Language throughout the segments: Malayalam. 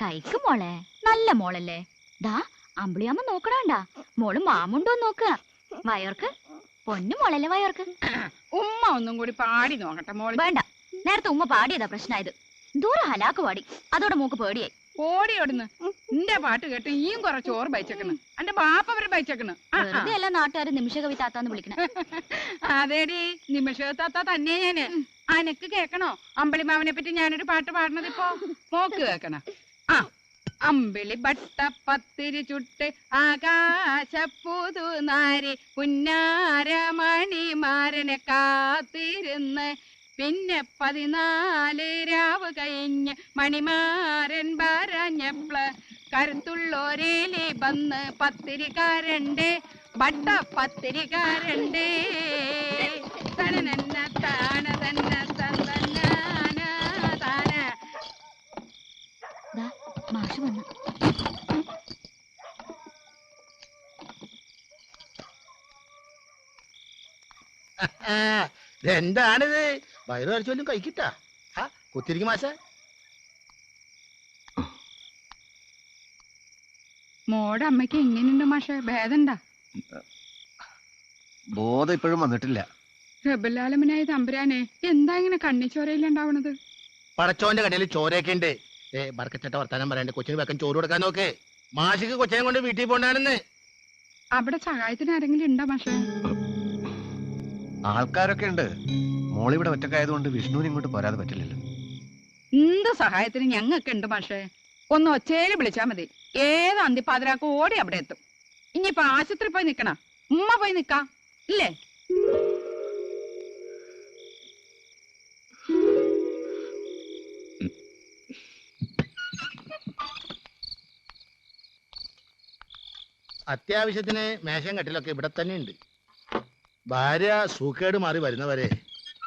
കൈക്ക് മോളെ, നല്ല മോളല്ലേ. ദാ അമ്പിളിയമ്മ നോക്കണണ്ട, മോള് മാമുണ്ടോ നോക്കുക. വയർക്ക് പൊന്നു മോളല്ലേ വയർക്ക്. ഉമ്മ ഒന്നും കൂടി പാടി നോക്കട്ടെ മോള്. വേണ്ട, നേരത്തെ ഉമ്മ പാടിയതാ പ്രശ്നമായത്. ദൂരം ഹലാക്ക് പാടി, അതോടെ മോക്ക് പേടിയായി. ഓടിയോടുന്ന് നിന്റെ പാട്ട് കേട്ട് ഈയും കുറെ ചോറ് ബൈച്ചേക്കണ്. എന്റെ ബാപ്പ അവര് ബൈച്ചേക്കണ്. വെറുതെ എല്ലാ നാട്ടുകാരും നിമിഷകവി താത്താന്ന് വിളിക്കണ. അതേടി നിമിഷത്താത്ത തന്നെ ഞാന്. അനക്ക് കേക്കണോ അമ്പിളിമാവനെ പറ്റി ഞാനൊരു പാട്ട് പാടണത്? ഇപ്പൊ മോക്ക് കേക്കണ. ആ അമ്പിളി ബട്ട പത്തിരി ചുട്ട് ആകാശപ്പുതു നാരി പുന്നാരമണിമാരനെ കാത്തിരുന്ന് പിന്നെ 14 രാവ് കഴിഞ്ഞ് മണിമാരൻ പറഞ്ഞപ്ല കരുത്തുള്ളോരേലി വന്ന് പത്തിരിക്കാരണ്ടേ ബട്ട പത്തിരിക്കാരണ്ടേ തനനന്ന താന തന്ന തന്ന താന. മാഷ് വന്നു. എന്താണിത്? വയറ് കഴിച്ചോലും കഴിക്കിട്ടാ കുത്തിരിക്കും മാഷ. മോടെ അമ്മയ്ക്ക് എങ്ങനെയുണ്ട് മാഷെ? ഭേദണ്ടാ? ബോധം ഇപ്പോഴും വന്നിട്ടില്ല. റബ്ബുലാലമനായ തമ്പുരാനെ, എന്താ ഇങ്ങനെ കണ്ണിച്ചോരയിലുണ്ടാവണത്? പടച്ചോന്റെ കടയിൽ ചോരയൊക്കെ ഉണ്ട്. ബർക്കച്ചട്ട വർത്താനം പറയാണ്ട് കൊച്ചിന് വെക്കാൻ ചോറ് കൊടുക്കാൻ നോക്ക്. മാഷിക്ക് കൊച്ചിനെ കൊണ്ട് വീട്ടിൽ പോണ്ടാണെന്ന്. അവിടെ സഹായത്തിന് ആരെങ്കിലും ഉണ്ടോ മാഷെ? ആൾക്കാരൊക്കെ ഉണ്ട്. മോളിവിടെ ഒറ്റക്കായതുകൊണ്ട് വിഷ്ണുവിന് ഇങ്ങോട്ട് പോരാതെ പറ്റില്ലല്ലോ. എന്ത് സഹായത്തിന് ഞങ്ങൾക്ക് ഉണ്ട് മാഷെ. ഒന്ന് ഒച്ചേല് വിളിച്ചാ മതി. ഏത് അന്തിപ്പാതിരാക്ക് ഓടി അവിടെ എത്തും. ഇനിയിപ്പൊ ആശുപത്രി പോയി നിക്കണ ഉമ്മ പോയി നിക്കാം ഇല്ലേ? അത്യാവശ്യത്തിന് മേശം കട്ടിലൊക്കെ ഇവിടെ തന്നെ ഉണ്ട്. ഭാര്യ സൂക്കേട് മാറി വരുന്നവരെ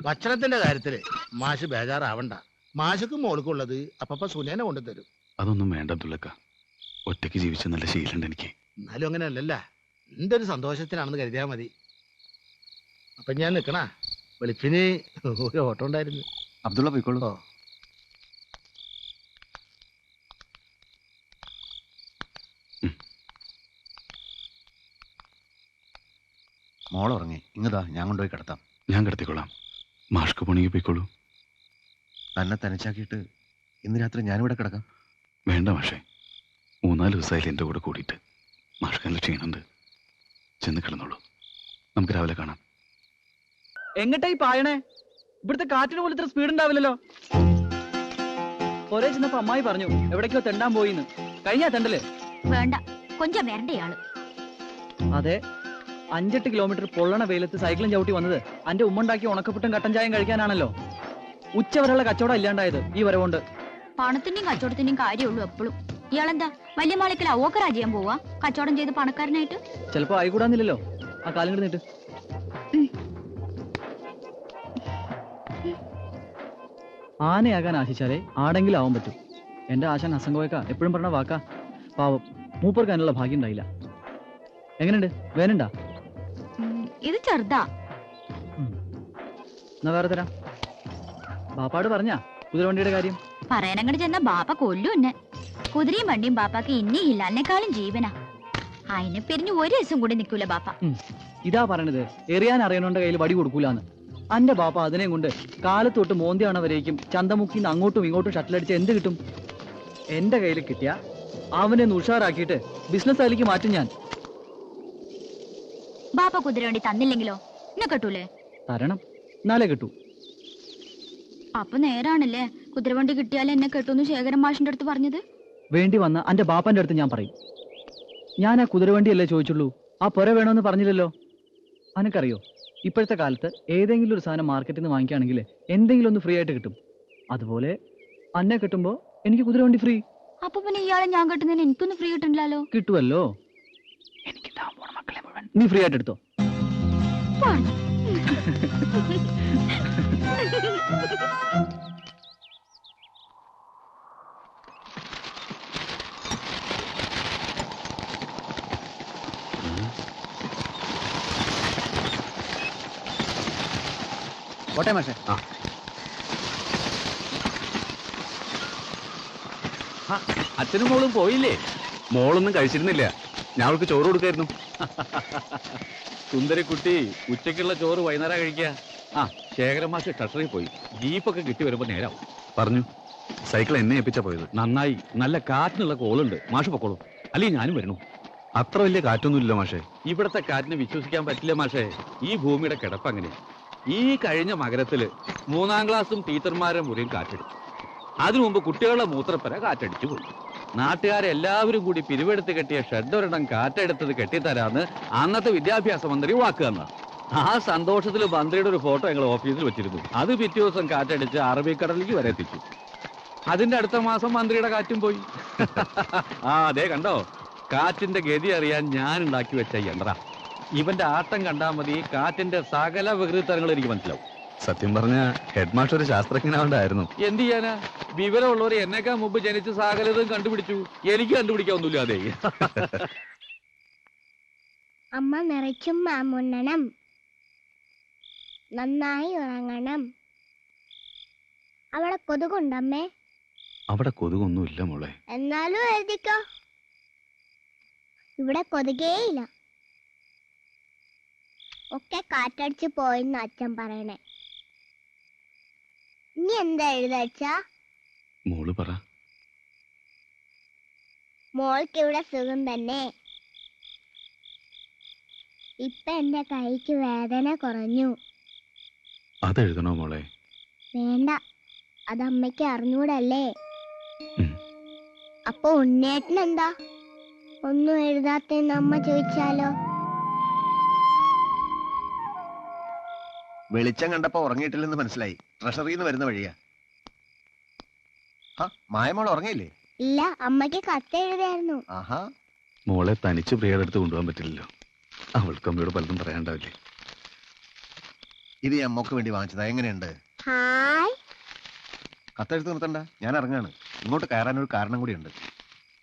ഭക്ഷണത്തിന്റെ കാര്യത്തില് മാഷ് ബേജാറാവണ്ട. മാഷക്കും മോൾക്കുള്ളത് അപ്പപ്പ സുനേനെ കൊണ്ടുതരും. അതൊന്നും വേണ്ട തുള്ളക്ക. ഒറ്റയ്ക്ക് ജീവിച്ച നല്ല ശീലമുണ്ട് എനിക്ക്. എന്നാലും അങ്ങനെ അല്ലല്ല, എന്റെ ഒരു സന്തോഷത്തിനാണെന്ന് കരുതിയാൽ മതി. അപ്പൊ ഞാൻ നിക്കണ വെളുപ്പിന് ഒരു ഓട്ടം ഉണ്ടായിരുന്നു. അബ്ദുള്ള പോയിക്കോളൂ. മോളുറങ്ങി. ഇങ്ങതാ ഞാൻ കൊണ്ടുപോയി കിടത്താം. ഞാൻ കിടത്തിക്കൊള്ളാം. മാഷ്ക്ക് പോണെങ്കിൽ പോയിക്കോളൂ. തന്നെ തനിച്ചാക്കിയിട്ട് ഇന്ന് രാത്രി ഞാനിവിടെ കിടക്കാം. വേണ്ട മാഷേ, 3-4 ദിവസമായില്ല എൻ്റെ കൂടെ കൂടിയിട്ട്. മാഷ്ക്ക് നല്ല ക്ഷീണുണ്ട്. ചെന്ന് കിടന്നോളൂ. നമുക്ക് രാവിലെ കാണാം. എങ്ങട്ടായി പായണേ? ഇവിടുത്തെ കാറ്റിന് പോലും ഇത്ര സ്പീഡ് ഉണ്ടാവില്ലല്ലോ. ഒരേ ചെന്നപ്പോ അമ്മായി പറഞ്ഞു എവിടേക്കോ തെണ്ടാൻ പോയിന്ന്. കഴിഞ്ഞാ തെണ്ടല്? വേണ്ട, കൊഞ്ചം വരണ്ടയാള്. അതെ, 5-8 കിലോമീറ്റർ പൊള്ളണ വെയിലത്ത് സൈക്കിളും ചവിട്ടി വന്നത് അന്റെ ഉമ്മുണ്ടാക്കി ഉണക്കപ്പുട്ടും കട്ടൻ ചായം കഴിക്കാനാണല്ലോ. ഉച്ചവരെയുള്ള കച്ചവടം ഇല്ലാണ്ടായത് ഈ വരവുണ്ട്. പണത്തിന്റെയും കച്ചവടത്തിന്റെയും കാര്യമുള്ളൂ എപ്പോഴും. ഇയാളെന്താ വലിയ മാളിക്കൽ അവോക്കറാ ചെയ്യാൻ പോവാ? കച്ചവടം ചെയ്ത് പണക്കാരനായിട്ട്? ചിലപ്പോ ആയിക്കൂടാന്നില്ലല്ലോ. ആ കാലം കിടന്നിട്ട് ആനയാകാൻ ആശിച്ചാലേ ആടെങ്കിലും ആവാൻ പറ്റും. എന്റെ ആശാൻ അസംഗോയക്ക എപ്പോഴും പറഞ്ഞ വാക്കാ. പാവം, മൂപ്പർക്ക് അതിനുള്ള ഭാഗ്യം ഉണ്ടായില്ല. എങ്ങനെയുണ്ട്? വേനുണ്ടാ? ഇത് ചെറുതാ. എന്നാ വേറെ തരാം. ബാപ്പാട് പറഞ്ഞാ കുതിരവണ്ടിയുടെ കാര്യം? പറയാനങ്ങോട്ട് ചെന്ന ബാപ്പ കൊല്ലും എന്നെ. കുതിരയും വണ്ടിയും ബാപ്പാക്ക് ഇനി ഇല്ല, എന്നെക്കാളും ജീവനാ. അതിനെ പിരിഞ്ഞ് ഒരു ദിവസം കൂടി നിൽക്കൂല ബാപ്പ. ഇതാ പറയണത്, എറിയാൻ അറിയണോന്റെ കയ്യിൽ വടി കൊടുക്കൂലെന്ന്. അന്റെ ബാപ്പ അതിനെ കൊണ്ട് കാലത്തൊട്ട് മോന്തിയാണവരേക്കും ചന്തമുക്കിന്ന് അങ്ങോട്ടും ഇങ്ങോട്ടും ഷട്ടിലടിച്ച് എന്ത് കിട്ടും? എന്റെ കയ്യിൽ കിട്ടിയ അവനെ ഉഷാറാക്കിയിട്ട് ബിസിനസ് അതിലേക്ക് മാറ്റും ഞാൻ. ബാപ്പ കുതിര വണ്ടി തന്നില്ലെങ്കിലോ? എന്നെ കിട്ടൂലേ? തരണം, എന്നാലേ കിട്ടൂ. അപ്പൊ നേരാണല്ലേ കുതിരവണ്ടി കിട്ടിയാലേ എന്നെ കെട്ടൂന്ന് ശേഖരൻ മാഷിന്റെ അടുത്ത് പറഞ്ഞത്? വേണ്ടി വന്ന അന്റെ ബാപ്പന്റെ അടുത്ത് ഞാൻ പറയും. ഞാൻ ആ കുതിരവണ്ടിയല്ലേ ചോദിച്ചുള്ളൂ, ആ പുര വേണമെന്ന് പറഞ്ഞില്ലല്ലോ. അനക്കറിയോ, ഇപ്പോഴത്തെ കാലത്ത് ഏതെങ്കിലും ഒരു സാധനം മാർക്കറ്റിൽ നിന്ന് വാങ്ങിക്കുകയാണെങ്കിൽ എന്തെങ്കിലും ഒന്ന് ഫ്രീ ആയിട്ട് കിട്ടും. അതുപോലെ അന്നെ കിട്ടുമ്പോ എനിക്ക് കുതിരവണ്ടി ഫ്രീ. അപ്പൊ പിന്നെ ഇയാളെ ഞാൻ കെട്ടുന്നതിന് എനിക്കൊന്നും ഫ്രീ കിട്ടണ്ടല്ലോ? കിട്ടുമല്ലോ. എനിക്ക് മക്കളെ മുഴുവൻ നീ ഫ്രീ ആയിട്ട് എടുത്തോ. കോട്ടെ മാഷേ. അച്ഛനും മോളും പോയില്ലേ? മോളൊന്നും കഴിച്ചിരുന്നില്ല. ഞാൻ അവൾക്ക് ചോറ് കൊടുക്കായിരുന്നു. സുന്ദരിക്കുട്ടി ഉച്ചയ്ക്കുള്ള ചോറ് വൈകുന്നേരം കഴിക്കുക. ആ ശേഖരൻ മാഷ് ട്രഷറി പോയി. ജീപ്പൊക്കെ കിട്ടി വരുമ്പോ നേരം പറഞ്ഞു. സൈക്കിൾ എന്നെ ഏൽപ്പിച്ചാ പോയത്. നന്നായി. നല്ല കാറ്റിനുള്ള കോളുണ്ട്. മാഷ് പൊക്കോളൂ, അല്ലെങ്കിൽ ഞാനും വരണു. അത്ര വലിയ കാറ്റൊന്നുമില്ല മാഷേ. ഇവിടത്തെ കാറ്റിനെ വിശ്വസിക്കാൻ പറ്റില്ല മാഷേ. ഈ ഭൂമിയുടെ കിടപ്പ് അങ്ങനെ. ഈ കഴിഞ്ഞ മകരത്തില് 3ാം ക്ലാസ്സും ടീച്ചർമാരുടെ മുറിയും കാറ്റെടുത്തു. അതിനു മുമ്പ് കുട്ടികളുടെ മൂത്രപ്പര കാറ്റടിച്ചു പോയി. നാട്ടുകാരെല്ലാവരും കൂടി പിരിവെടുത്ത് കെട്ടിയ ഷെഡൊരെണ്ണം കാറ്റെടുത്തത് കെട്ടിത്തരാന്ന് അന്നത്തെ വിദ്യാഭ്യാസ മന്ത്രി വാക്ക് തന്ന. ആ സന്തോഷത്തിൽ മന്ത്രിയുടെ ഒരു ഫോട്ടോ ഞങ്ങൾ ഓഫീസിൽ വെച്ചിരുന്നു. അത് പിറ്റേ ദിവസം കാറ്റടിച്ച് അറബിക്കടലിലേക്ക് വരെ എത്തിച്ചു. അതിന്റെ അടുത്ത മാസം മന്ത്രിയുടെ കാറ്റും പോയി. ആ അതെ കണ്ടോ, കാറ്റിന്റെ ഗതി അറിയാൻ ഞാൻ ഉണ്ടാക്കി വെച്ച യന്ത്ര. ഇവന്റെ ആട്ടം കണ്ടാ മതി കാറ്റിന്റെ സകല വികൃതങ്ങൾ എനിക്ക് മനസ്സിലാവും. സത്യം പറഞ്ഞ ഹെഡ് മാസ്റ്റർ ഒരു ശാസ്ത്രജ്ഞനാവണ്ടായിരുന്നു. എന്ത് ചെയ്യാനാ, വിവരമുള്ളവർ എന്നേക്കാൾ മുമ്പ് ജനിച്ച് സകലതും കണ്ടുപിടിച്ചു. എനിക്ക് കണ്ടുപിടിക്കാവുന്നില്ല. അതെ. അമ്മ നിറച്ചും മാമുണ്ണണം, നന്നായി ഉറങ്ങണം. അവിടെ കൊതുകുണ്ടമ്മേ? അവിടെ കൊതുകൊന്നുമില്ല മോളെ. എന്നാലും എഴുതിക്കോ, ഇവിടെ കൊതുകേയില്ല. ഒക്കെ കാറ്റടിച്ച് പോയെന്ന് അച്ഛൻ പറയണേ. ഇനി എന്താ എഴുതച്ചാ? മോള് പറ. മോൾക്ക് ഇവിടെ സുഖം തന്നെ. ഇപ്പൊ എന്റെ കൈക്ക് വേദന കുറഞ്ഞു. അതെഴുതണോ മോളെ? വേണ്ട, അത് അമ്മയ്ക്ക് അറിഞ്ഞൂടല്ലേ. അപ്പൊ ഉണ്ണേട്ടനെന്താ ഒന്നും എഴുതാത്തെന്ന് അമ്മ ചോദിച്ചാലോ? വെളിച്ചം കണ്ടപ്പോ ഉറങ്ങിയിട്ടില്ലെന്ന് മനസ്സിലായി. ട്രഷറിന്ന് വരുന്ന വഴിയാ. മായമോൾ ഉറങ്ങിയില്ലേ? ഇല്ല, അമ്മയ്ക്ക് കത്ത് എഴുതായിരുന്നു. ആഹാ. മോളെ തനിച്ച് പ്രിയയുടെ അടുത്ത് കൊണ്ടുപോകാൻ പറ്റില്ലല്ലോ. അവൾക്ക് അമ്മയോട് പലതും പറയാണ്ടാവില്ലേ? ഇത് ഞാൻ അമ്മക്ക് വേണ്ടി വാങ്ങിച്ചതാ. എങ്ങനെയുണ്ട്? ഹായ്. കത്തെഴുത്ത് നിർത്തണ്ട, ഞാൻ ഇറങ്ങാണ്. ഇങ്ങോട്ട് കയറാനൊരു കാരണം കൂടിയുണ്ട്.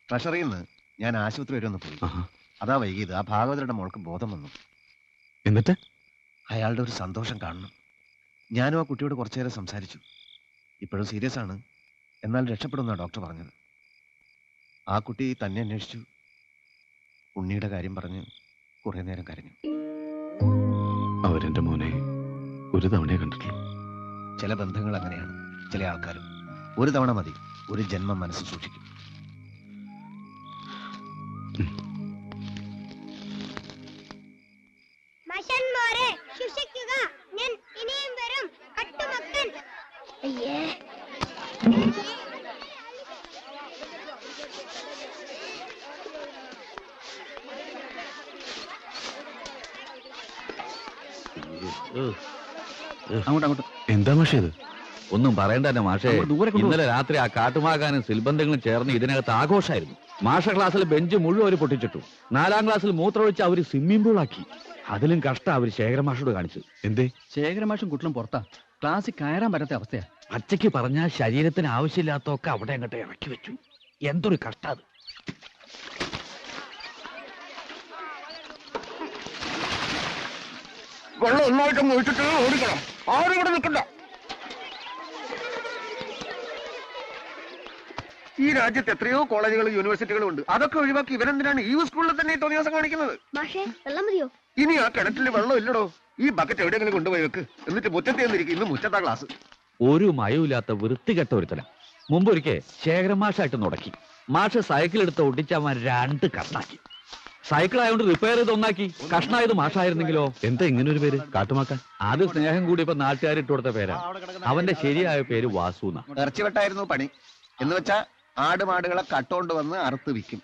ട്രഷറിന്ന് ഞാൻ ആശുപത്രി വരെ ഒന്ന് പോയി. അതാ വൈകിയത്. ആ ഭാഗവതരുടെ മോൾക്ക് ബോധം വന്നു. എന്നിട്ട് അയാളുടെ ഒരു സന്തോഷം കാണണം. ഞാനും ആ കുട്ടിയോട് കുറച്ചു നേരം സംസാരിച്ചു. ഇപ്പോഴും സീരിയസ് ആണ്, എന്നാൽ രക്ഷപ്പെടുമെന്നാണ് ഡോക്ടർ പറഞ്ഞത്. ആ കുട്ടി തന്നെ അന്വേഷിച്ചു. ഉണ്ണിയുടെ കാര്യം പറഞ്ഞ് കുറെ നേരം കരഞ്ഞു. അവരെന്റെ മോനെ ഒരു തവണയെ കണ്ടിട്ടുള്ളൂ. ചില ബന്ധങ്ങൾ അങ്ങനെയാണ്. ചില ആൾക്കാരും ഒരു തവണ മതി, ഒരു ജന്മം മനസ്സിൽ സൂക്ഷിക്കും. മഷന്മാരെ ശിക്ഷിക്കുക, ഞാൻ ഇനിയും വരും. കട്ടുമക്കൻ. അയ്യേ. അങ്ങോട്ട് എന്താ മാഷേ ഇത്? ഒന്നും പറയണ്ട മാഷേ. ദൂരെ കൊണ്ടുപോ. ഇന്നലെ രാത്രി ആ കാട്ടുമാകാനും സിൽബന്ധങ്ങളും ചേർന്ന് ഇതിനകത്ത് ആഘോഷമായിരുന്നു. മാഷ ക്ലാസ്സിൽ ബെഞ്ച് മുഴുവൻ അവർ പൊട്ടിച്ചിട്ടു. 4ാം ക്ലാസ്സിൽ മൂത്രമൊഴിച്ച് അവര് സ്വിമ്മിംഗ് പൂൾ ആക്കി. അതിലും കഷ്ടം അവര് ശേഖര മാഷോട് കാണിച്ചു. എന്തേ? ശേഖരമാഷും കുട്ടലും പുറത്താ. ക്ലാസ്സിൽ കയറാൻ പറ്റാത്ത അവസ്ഥയാ. അച്ചയ്ക്ക് പറഞ്ഞാൽ ശരീരത്തിന് ആവശ്യമില്ലാത്തൊക്കെ അവിടെ അങ്ങോട്ട് ഇറക്കി വെച്ചു. എന്തൊരു കഷ്ടം അത്. വെള്ളം ഒന്നായിട്ടും ഒഴിച്ചിട്ട് ഓടിക്കണം. ആരും ഇവിടെ നിൽക്കണ്ട. ഈ രാജ്യത്ത് എത്രയോ കോളേജുകളും യൂണിവേഴ്സിറ്റികളും ഉണ്ട്. അതൊക്കെ ഒഴിവാക്കി ഇവരെന്തിനാണ് ഈ സ്കൂളിൽ തന്നെ തോന്നിയാസം കാണിക്കുന്നത്? മാഷേ, വെള്ളം മതിയോ? ഇനി ആ കിണറ്റിൽ വെള്ളം ഇല്ലടോ. ഈ ബക്കറ്റ് എവിടെയെങ്കിലും കൊണ്ടുപോയി വെക്ക്. എന്നിട്ട് മുറ്റത്തെ വന്നിരിക്കും. ഇന്ന് മുറ്റത്താ ക്ലാസ്. ഒരു മയമില്ലാത്ത വൃത്തികെട്ട ഒരുത്തല. മുമ്പൊരിക്കൽ ശേഖരൻ മാഷായിട്ട് നുടക്കി. മാഷ് സൈക്കിൾ എടുത്ത് ഒട്ടിച്ചവൻ 2 കഷ്ണാക്കി. സൈക്കിൾ ആയതുകൊണ്ട് റിപ്പയർ ചെയ്ത് ഒന്നാക്കി. കഷ്ണായത് മാഷായിരുന്നെങ്കിലോ? എന്താ ഇങ്ങനെ ഒരു പേര്? കാട്ടുമാക്കാൻ. അത് സ്നേഹം കൂടി ഇപ്പൊ നാട്ടുകാരിട്ട് കൊടുത്ത പേരാ. അവന്റെ ശരിയായ പേര് വാസുന്ന. ഇറച്ചിവെട്ടായിരുന്നു പണി. എന്ന് വെച്ചാ ആടുമാടുകളെ കട്ടോണ്ട് വന്ന് അറുത്ത് വിൽക്കും.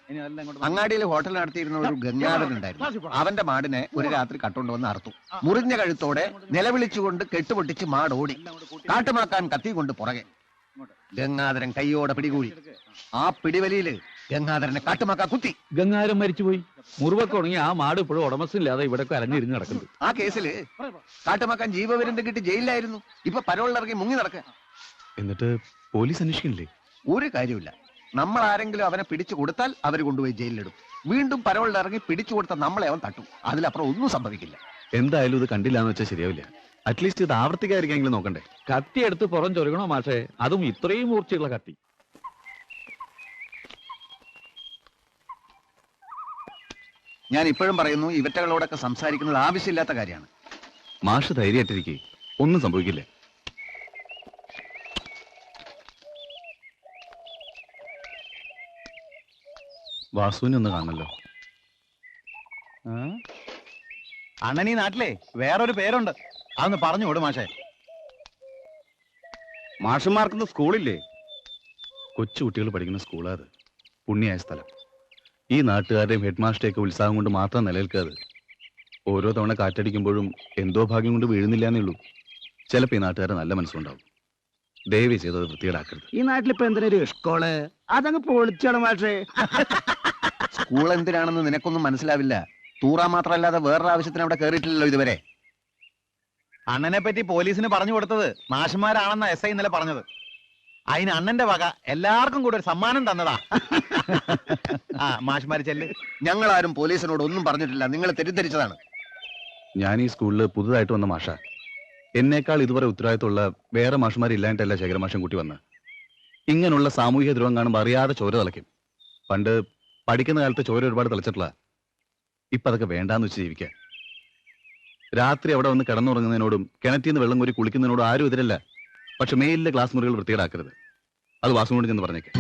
അങ്ങാടിയിൽ ഹോട്ടൽ നടത്തിയിരുന്ന ഒരു ഗംഗാധരൻ ഉണ്ടായിരുന്നു. അവന്റെ മാടിനെ ഒരു രാത്രി കട്ടോണ്ട് വന്ന് അറുത്തു. മുറിഞ്ഞ കഴുത്തോടെ നിലവിളിച്ചുകൊണ്ട് കെട്ടുപൊട്ടിച്ച് മാടോടി. കാട്ടുമാക്കാൻ കത്തി കൊണ്ട് പുറകെ. ഗംഗാധരൻ കൈയോടെ പിടികൂടി. ആ പിടിവലിയില് ഗംഗാധരനെ കാട്ടുമാക്ക കുത്തി. ഗംഗാധരൻ മരിച്ചുപോയി. മുറിവൊക്കെ ഉണങ്ങി ആ മാട് ഇപ്പോഴും ഉടമസ്ഥനില്ലാതെ ഇവിടെ അലഞ്ഞിരിഞ്ഞ് നടക്കുന്നത്. ആ കേസില് കാട്ടുമാക്കാൻ ജീവപര്യന്തം കിട്ടി ജയിലിലായിരുന്നു. ഇപ്പൊ പരോളിലിറങ്ങി മുങ്ങി നടക്കുക. എന്നിട്ട് പോലീസ് അന്വേഷിക്കണില്ലേ? ഒരു കാര്യമില്ല. നമ്മൾ ആരെങ്കിലും അവനെ പിടിച്ചു കൊടുത്താൽ അവര് കൊണ്ടുപോയി ജയിലിലിടും. വീണ്ടും പരോളിലിറങ്ങി പിടിച്ചു കൊടുത്ത നമ്മളെ അവൻ തട്ടും. അതിലപ്പുറം ഒന്നും സംഭവിക്കില്ല. എന്തായാലും ഇത് കണ്ടില്ല എന്ന് വെച്ചാൽ ശരിയാവില്ല. അറ്റ്ലീസ്റ്റ് ഇത് ആവർത്തിക്കാതിരിക്കെങ്കിലും നോക്കണ്ടേ? കത്തി എടുത്ത് പുറം ചൊരുകണോ മാഷേ? അതും ഇത്രയും മൂർച്ചയുള്ള കത്തി. ഞാൻ ഇപ്പോഴും പറയുന്നു, ഇവറ്റകളോടൊക്കെ സംസാരിക്കുന്നത് ആവശ്യമില്ലാത്ത കാര്യമാണ്. മാഷ് ധൈര്യമായിട്ടിരിക്കെ, ഒന്നും സംഭവിക്കില്ല. വാസുവിനെ ഒന്ന് കാണണല്ലോ. അണ്ണൻ ഈ നാട്ടിലെ വേറൊരു പേരുണ്ട്, അതൊന്ന് പറഞ്ഞു വിടും മാഷേ. മാഷന്മാർക്കൊന്നും സ്കൂളില്ലേ? കൊച്ചു കുട്ടികൾ പഠിക്കുന്ന സ്കൂളാ അത്. പുണ്യായ സ്ഥലം. ഈ നാട്ടുകാരുടെയും ഹെഡ് മാസ്റ്ററെയൊക്കെ ഉത്സാഹം കൊണ്ട് മാത്രം നിലനിൽക്കാതെ ഓരോ തവണ കാറ്റടിക്കുമ്പോഴും എന്തോ ഭാഗ്യം കൊണ്ട് വീഴുന്നില്ല എന്നുള്ളൂ. ചിലപ്പോൾ ഈ നാട്ടുകാരെ നല്ല മനസ്സുണ്ടാവും. ദയവേ ചെയ്തത് വൃത്തികേടാക്കരുത്. ഈ നാട്ടിലിപ്പോ എന്തിനൊരു സ്കൂള്? അതങ്ങ് പൊളിച്ചാണ് മാഷേ. സ്കൂൾ എന്തിനാണെന്ന് നിനക്കൊന്നും മനസ്സിലാവില്ല. തൂറാൻ മാത്രമല്ലാതെ വേറൊരു ആവശ്യത്തിന് അവിടെ കയറിയിട്ടില്ലല്ലോ ഇതുവരെ. അണ്ണനെ പറ്റി പോലീസിന് പറഞ്ഞു കൊടുത്തത് മാഷന്മാരാണെന്ന SI ഇന്നലെ പറഞ്ഞത്. അതിന് അണ്ണന്റെ വക എല്ലാവർക്കും കൂടെ ഒരു സമ്മാനം തന്നതാ. ആ മാഷന്മാര് ചെല്ല്. ഞങ്ങളാരും പോലീസിനോട് ഒന്നും പറഞ്ഞിട്ടില്ല, നിങ്ങൾ തെറ്റിദ്ധരിച്ചതാണ്. ഞാൻ ഈ സ്കൂളിൽ പുതുതായിട്ട് വന്ന മാഷ. എന്നേക്കാൾ ഇതുവരെ ഉത്തരവാദിത്തമുള്ള വേറെ മാഷന്മാരില്ലായിട്ടല്ല ശേഖരമാഷൻ കൂട്ടി വന്ന്. ഇങ്ങനെയുള്ള സാമൂഹിക ദ്രോഹം കാണുമ്പോൾ അറിയാതെ ചോര തിളയ്ക്കും. പണ്ട് പഠിക്കുന്ന കാലത്ത് ചോര ഒരുപാട് തിളച്ചിട്ടില്ല. ഇപ്പൊ അതൊക്കെ വേണ്ടാന്ന് വെച്ച് ജീവിക്കുക. രാത്രി അവിടെ വന്ന് കിടന്നുറങ്ങുന്നതിനോടും കിണറ്റിൽ നിന്ന് വെള്ളം കോരി കുളിക്കുന്നതിനോടും ആരും എതിരല്ല. പക്ഷെ മേലിലെ ക്ലാസ് മുറികൾ വൃത്തികേടാക്കരുത്. അത് വാസുവിനോട് ചെന്ന് പറഞ്ഞേക്കെ.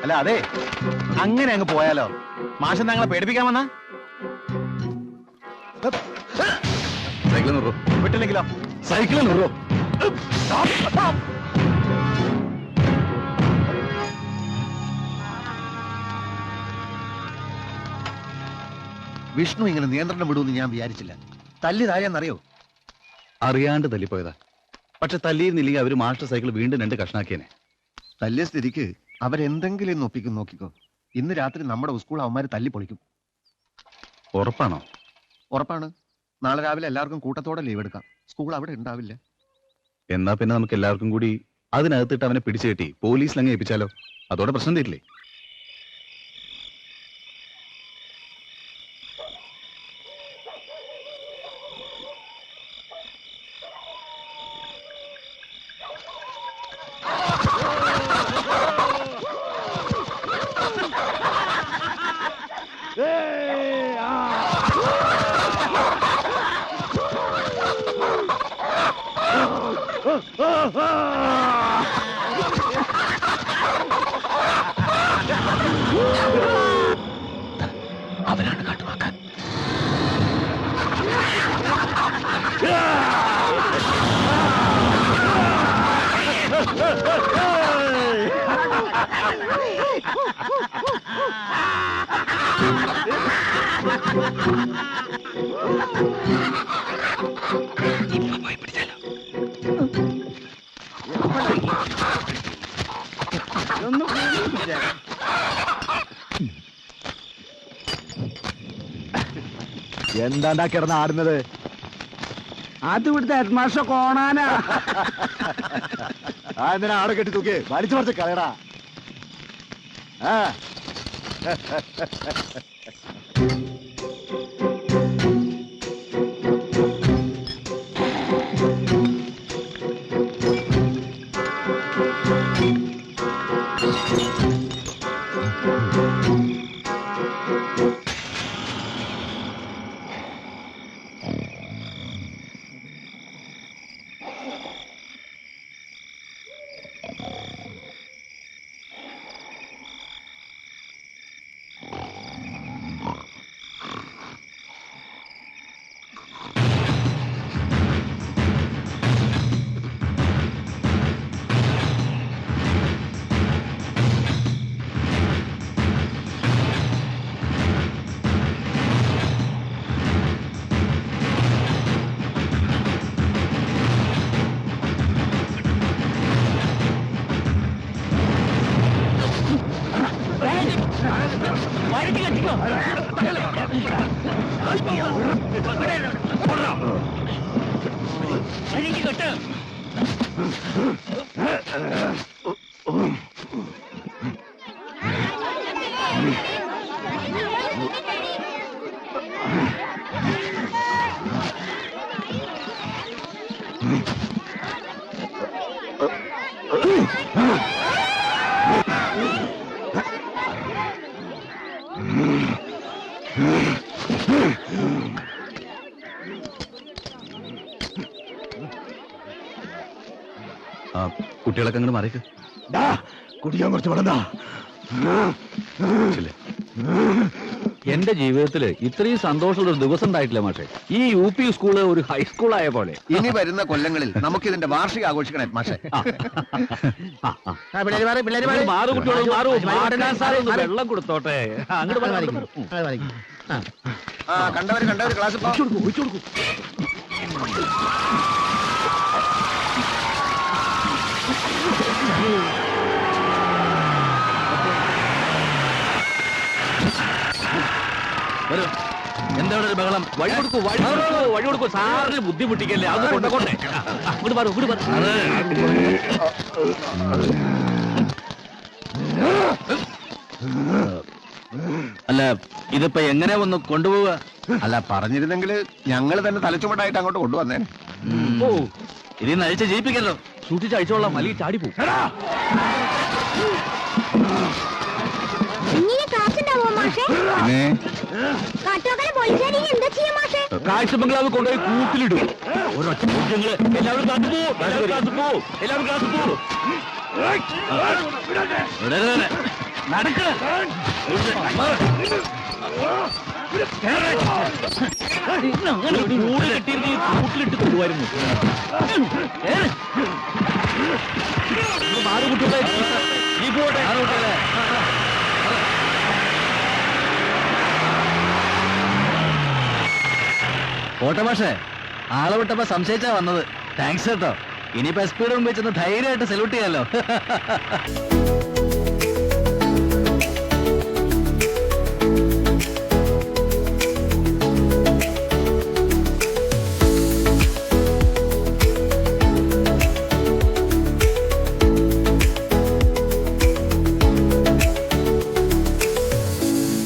അല്ല അതെ, അങ്ങനെ അങ്ങ് പോയാലോ? മാഷൻ ഞങ്ങളെ പേടിപ്പിക്കാൻ വന്ന സൈക്കിൾ നിർറോ. വിട്ടില്ലെങ്കിലോ? സൈക്കിൾ നിർറോ. വിഷ്ണു ഇങ്ങനെ നിയന്ത്രണം വിടുമെന്ന് ഞാൻ വിചാരിച്ചില്ല. തല്ലിതായെന്നറിയോ? അറിയാണ്ട് തല്ലിപ്പോയതാ. പക്ഷെ തല്ലിയിരുന്നില്ലെങ്കിൽ അവര് മാസ്റ്റർ സൈക്കിൾ വീണ്ടും 2 കഷ്ണാക്കിയനെ. തല്ലിയ സ്ഥിതിക്ക് അവരെന്തെങ്കിലും ഇന്ന് ഒപ്പിക്കും. നോക്കിക്കോ, ഇന്ന് രാത്രി നമ്മുടെ സ്കൂൾ അവന്മാര് തല്ലി പൊളിക്കും. ഉറപ്പാണോ? ഉറപ്പാണ്. നാളെ രാവിലെ എല്ലാവർക്കും കൂട്ടത്തോടെ ലീവ് എടുക്കാം. സ്കൂൾ അവിടെ ഉണ്ടാവില്ല. എന്നാ പിന്നെ നമുക്ക് എല്ലാവർക്കും കൂടി അതിനകത്തിട്ട് അവനെ പിടിച്ചു കെട്ടി പോലീസിലങ്ങ് ഏൽപ്പിച്ചാലോ? അതോടെ പ്രശ്നം തീരില്ലേ? അവനാണ് കാട്ടുവാക്കാൻ. എന്താണ്ടാ കിടന്ന് ആടുന്നത്? അത് ഇവിടുത്തെ ഹെഡ്മാസ്റ്റർ കോണാനാ. എന്തിനാ ആടെ കെട്ടി തൂക്കി വലിച്ചു പറിച്ച് കളയടാ. കുട്ടികളൊക്കെ അങ്ങോട്ട് മാറിക്ക്. കുടിക്കാൻ കുറച്ച് വേണ്ട. ചെല്ല്. എന്റെ ജീവിതത്തില് ഇത്രയും സന്തോഷമുള്ള ഒരു ദിവസം ഉണ്ടായിട്ടില്ല മാഷെ. ഈ UP സ്കൂള് ഒരു ഹൈസ്കൂൾ ആയ പോലെ. ഇനി വരുന്ന കൊല്ലങ്ങളിൽ നമുക്ക് ഇതിന്റെ വാർഷികം ആഘോഷിക്കണേ മാഷെ. പിള്ളേര് മാറി, പിള്ളേര് മാറി. മാറു കുട്ടികളോട് മാറു. മാറ്റാൻ സാറേ ഒന്ന് വെള്ളം കൊടുത്തോട്ടെ. അങ്ങോട്ട് അത് വലിക്കും, അത് വലിക്കും. ആ, കണ്ടവര് ക്ലാസ് എന്താ ഒരു ബഹളം? വഴി കൊടുക്കൂ, വഴി കൊടുക്കൂ. സാറിന് ബുദ്ധിമുട്ടിക്കല്ലേ. അത് കൊണ്ടേ ഇങ്ങോട്ട് മാറും, ഇങ്ങോട്ട് അല്ല, ഇതിപ്പോ എങ്ങനെ ഒന്ന് കൊണ്ടുപോവുക? അല്ല, പറഞ്ഞിരുന്നെങ്കിൽ ഞങ്ങൾ തന്നെ തലച്ചുമട്ടായിട്ട് അങ്ങോട്ട് കൊണ്ടുവന്നേ. ഓ, ഇതിന്ന് അഴിച്ച് ജയിപ്പിക്കല്ലോ. സൂക്ഷിച്ച് അഴിച്ചോളാം, അല്ലെങ്കിൽ ചാടിപ്പോ. ഇങ്ങനെ കാശുണ്ടാവോ മാഷേ? പിന്നെ കാട്ടോക്കലെ പോലീസുകാരി എന്താ ചെയ്യാ മാഷേ? കാഴ്ച ബംഗ്ലാവ് കൊണ്ടുപോയി കൂട്ടിലിടും. ഒരൊറ്റ കുഞ്ഞുങ്ങള് എല്ലാവരും കാത്തുപോ, എല്ലാവരും കാത്തുപോ. നടക്ക്. കൂട് കെട്ടിയിരുന്ന് കൂട്ടിലിട്ട് കൊണ്ടുവരുന്നു. മാറു കുട്ടികളെ, ഈ പോട്ടെ. ഓട്ടെ മാഷേ, ആളെ വിട്ടപ്പോ സംശയിച്ചാ വന്നത്. താങ്ക്സ് കേട്ടോ. ഇനിയിപ്പോ SP യുടെ മുമ്പിൽ ചെന്ന് ധൈര്യമായിട്ട് സല്യൂട്ട് ചെയ്യാലോ.